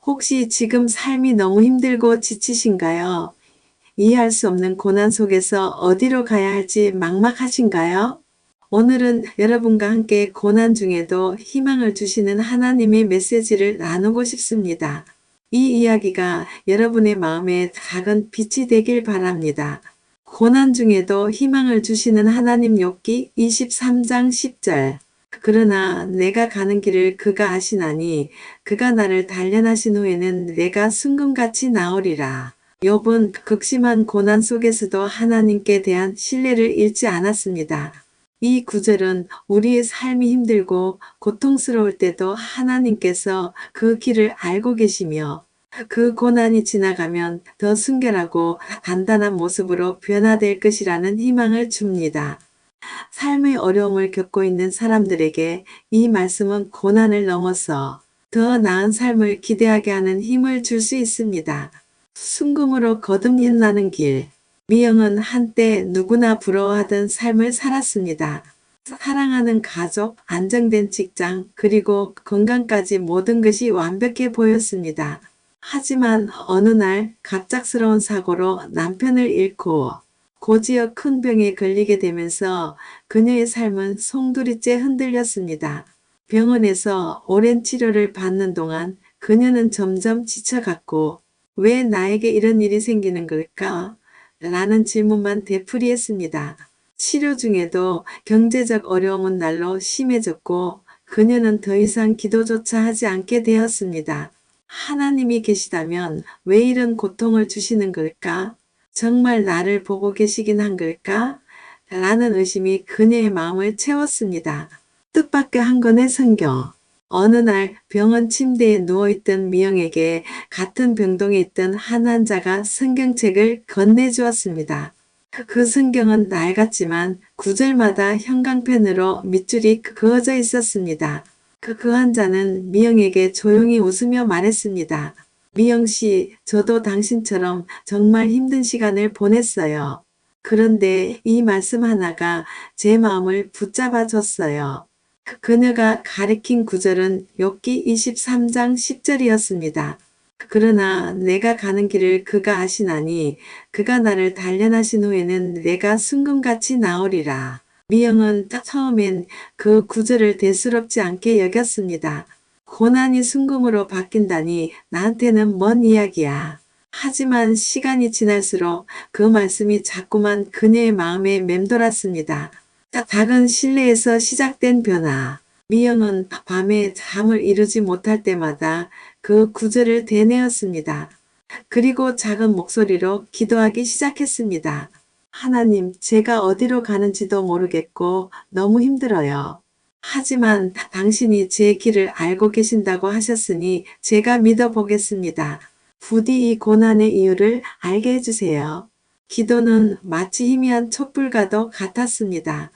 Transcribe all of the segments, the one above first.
혹시 지금 삶이 너무 힘들고 지치신가요? 이해할 수 없는 고난 속에서 어디로 가야 할지 막막하신가요? 오늘은 여러분과 함께 고난 중에도 희망을 주시는 하나님의 메시지를 나누고 싶습니다. 이 이야기가 여러분의 마음에 작은 빛이 되길 바랍니다. 고난 중에도 희망을 주시는 하나님. 욥기 23장 10절. 그러나 내가 가는 길을 그가 아시나니 그가 나를 단련하신 후에는 내가 순금같이 나으리라. 욥은 극심한 고난 속에서도 하나님께 대한 신뢰를 잃지 않았습니다. 이 구절은 우리의 삶이 힘들고 고통스러울 때도 하나님께서 그 길을 알고 계시며 그 고난이 지나가면 더 순결하고 단단한 모습으로 변화될 것이라는 희망을 줍니다. 삶의 어려움을 겪고 있는 사람들에게 이 말씀은 고난을 넘어서 더 나은 삶을 기대하게 하는 힘을 줄 수 있습니다. 순금으로 거듭나는 길. 미영은 한때 누구나 부러워하던 삶을 살았습니다. 사랑하는 가족, 안정된 직장, 그리고 건강까지 모든 것이 완벽해 보였습니다. 하지만 어느 날 갑작스러운 사고로 남편을 잃고 고지어 큰 병에 걸리게 되면서 그녀의 삶은 송두리째 흔들렸습니다. 병원에서 오랜 치료를 받는 동안 그녀는 점점 지쳐갔고 왜 나에게 이런 일이 생기는 걸까? 라는 질문만 되풀이했습니다. 치료 중에도 경제적 어려움은 날로 심해졌고 그녀는 더 이상 기도조차 하지 않게 되었습니다. 하나님이 계시다면 왜 이런 고통을 주시는 걸까? 정말 나를 보고 계시긴 한 걸까? 라는 의심이 그녀의 마음을 채웠습니다. 뜻밖의 한 권의 성경. 어느 날 병원 침대에 누워있던 미영에게 같은 병동에 있던 한 환자가 성경책을 건네주었습니다. 그 성경은 낡았지만 구절마다 형광펜으로 밑줄이 그어져 있었습니다. 그 환자는 미영에게 조용히 웃으며 말했습니다. 미영 씨, 저도 당신처럼 정말 힘든 시간을 보냈어요. 그런데 이 말씀 하나가 제 마음을 붙잡아 줬어요. 그녀가 가리킨 구절은 욥기 23장 10절이었습니다. 그러나 내가 가는 길을 그가 아시나니 그가 나를 단련하신 후에는 내가 순금같이 나으리라. 미영은 처음엔 그 구절을 대수롭지 않게 여겼습니다. 고난이 순금으로 바뀐다니 나한테는 먼 이야기야. 하지만 시간이 지날수록 그 말씀이 자꾸만 그녀의 마음에 맴돌았습니다. 작은 실내에서 시작된 변화. 미영은 밤에 잠을 이루지 못할 때마다 그 구절을 되뇌었습니다. 그리고 작은 목소리로 기도하기 시작했습니다. 하나님, 제가 어디로 가는지도 모르겠고 너무 힘들어요. 하지만 당신이 제 길을 알고 계신다고 하셨으니 제가 믿어보겠습니다. 부디 이 고난의 이유를 알게 해주세요. 기도는 마치 희미한 촛불과도 같았습니다.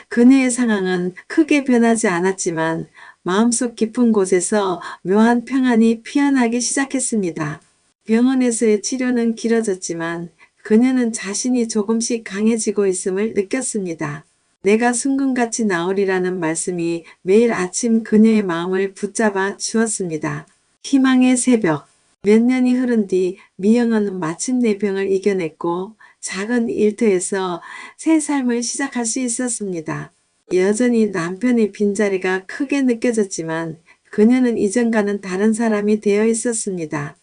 그녀의 상황은 크게 변하지 않았지만 마음속 깊은 곳에서 묘한 평안이 피어나기 시작했습니다. 병원에서의 치료는 길어졌지만 그녀는 자신이 조금씩 강해지고 있음을 느꼈습니다. 내가 순금같이 나으리라는 말씀이 매일 아침 그녀의 마음을 붙잡아 주었습니다. 희망의 새벽. 몇 년이 흐른 뒤 미영은 마침내 병을 이겨냈고 작은 일터에서 새 삶을 시작할 수 있었습니다. 여전히 남편의 빈자리가 크게 느껴졌지만 그녀는 이전과는 다른 사람이 되어 있었습니다.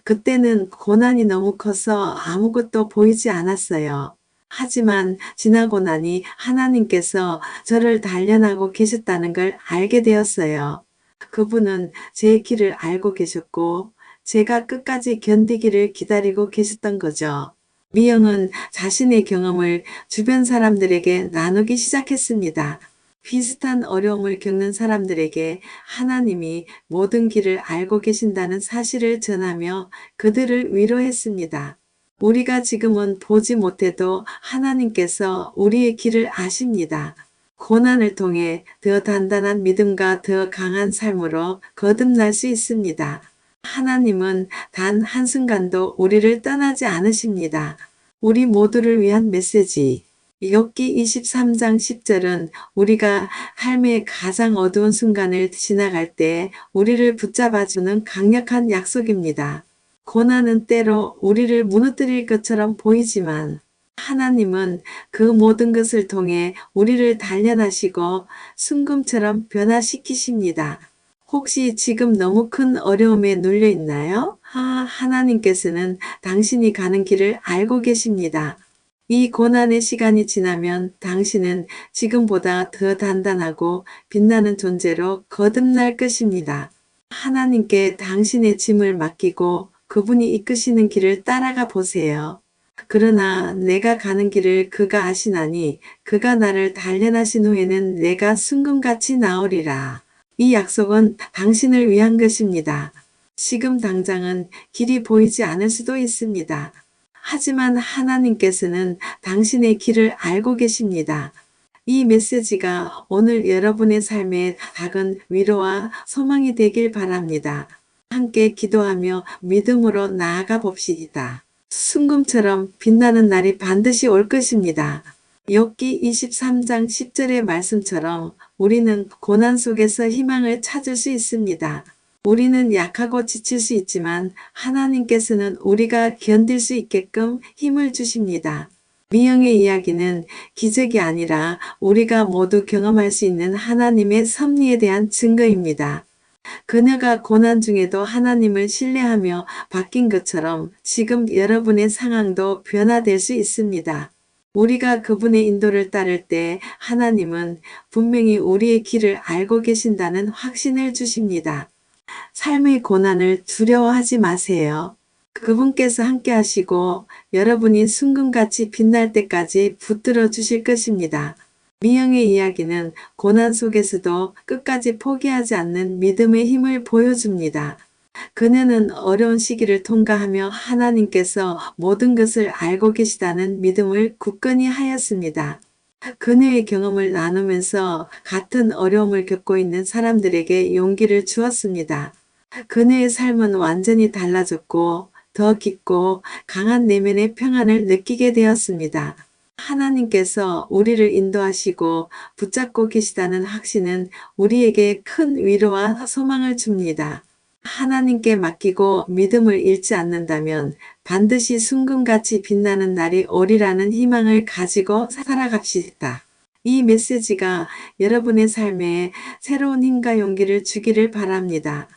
그때는 고난이 너무 커서 아무것도 보이지 않았어요. 하지만 지나고 나니 하나님께서 저를 단련하고 계셨다는 걸 알게 되었어요. 그분은 제 길을 알고 계셨고 제가 끝까지 견디기를 기다리고 계셨던 거죠. 미영은 자신의 경험을 주변 사람들에게 나누기 시작했습니다. 비슷한 어려움을 겪는 사람들에게 하나님이 모든 길을 알고 계신다는 사실을 전하며 그들을 위로했습니다. 우리가 지금은 보지 못해도 하나님께서 우리의 길을 아십니다. 고난을 통해 더 단단한 믿음과 더 강한 삶으로 거듭날 수 있습니다. 하나님은 단 한순간도 우리를 떠나지 않으십니다. 우리 모두를 위한 메시지. 욥기 23장 10절은 우리가 삶의 가장 어두운 순간을 지나갈 때 우리를 붙잡아주는 강력한 약속입니다. 고난은 때로 우리를 무너뜨릴 것처럼 보이지만 하나님은 그 모든 것을 통해 우리를 단련하시고 순금처럼 변화시키십니다. 혹시 지금 너무 큰 어려움에 눌려 있나요? 하나님께서는 당신이 가는 길을 알고 계십니다. 이 고난의 시간이 지나면 당신은 지금보다 더 단단하고 빛나는 존재로 거듭날 것입니다. 하나님께 당신의 짐을 맡기고 그분이 이끄시는 길을 따라가 보세요. 그러나 내가 가는 길을 그가 아시나니 그가 나를 단련하신 후에는 내가 순금같이 나오리라. 이 약속은 당신을 위한 것입니다. 지금 당장은 길이 보이지 않을 수도 있습니다. 하지만 하나님께서는 당신의 길을 알고 계십니다. 이 메시지가 오늘 여러분의 삶에 작은 위로와 소망이 되길 바랍니다. 함께 기도하며 믿음으로 나아가 봅시다. 순금처럼 빛나는 날이 반드시 올 것입니다. 욥기 23장 10절의 말씀처럼 우리는 고난 속에서 희망을 찾을 수 있습니다. 우리는 약하고 지칠 수 있지만 하나님께서는 우리가 견딜 수 있게끔 힘을 주십니다. 미영의 이야기는 기적이 아니라 우리가 모두 경험할 수 있는 하나님의 섭리에 대한 증거입니다. 그녀가 고난 중에도 하나님을 신뢰하며 바뀐 것처럼 지금 여러분의 상황도 변화될 수 있습니다. 우리가 그분의 인도를 따를 때 하나님은 분명히 우리의 길을 알고 계신다는 확신을 주십니다. 삶의 고난을 두려워하지 마세요. 그분께서 함께 하시고 여러분이 순금같이 빛날 때까지 붙들어 주실 것입니다. 미영의 이야기는 고난 속에서도 끝까지 포기하지 않는 믿음의 힘을 보여줍니다. 그녀는 어려운 시기를 통과하며 하나님께서 모든 것을 알고 계시다는 믿음을 굳건히 하였습니다. 그녀의 경험을 나누면서 같은 어려움을 겪고 있는 사람들에게 용기를 주었습니다. 그녀의 삶은 완전히 달라졌고 더 깊고 강한 내면의 평안을 느끼게 되었습니다. 하나님께서 우리를 인도하시고 붙잡고 계시다는 확신은 우리에게 큰 위로와 소망을 줍니다. 하나님께 맡기고 믿음을 잃지 않는다면 반드시 순금같이 빛나는 날이 오리라는 희망을 가지고 살아갑시다. 이 메시지가 여러분의 삶에 새로운 힘과 용기를 주기를 바랍니다.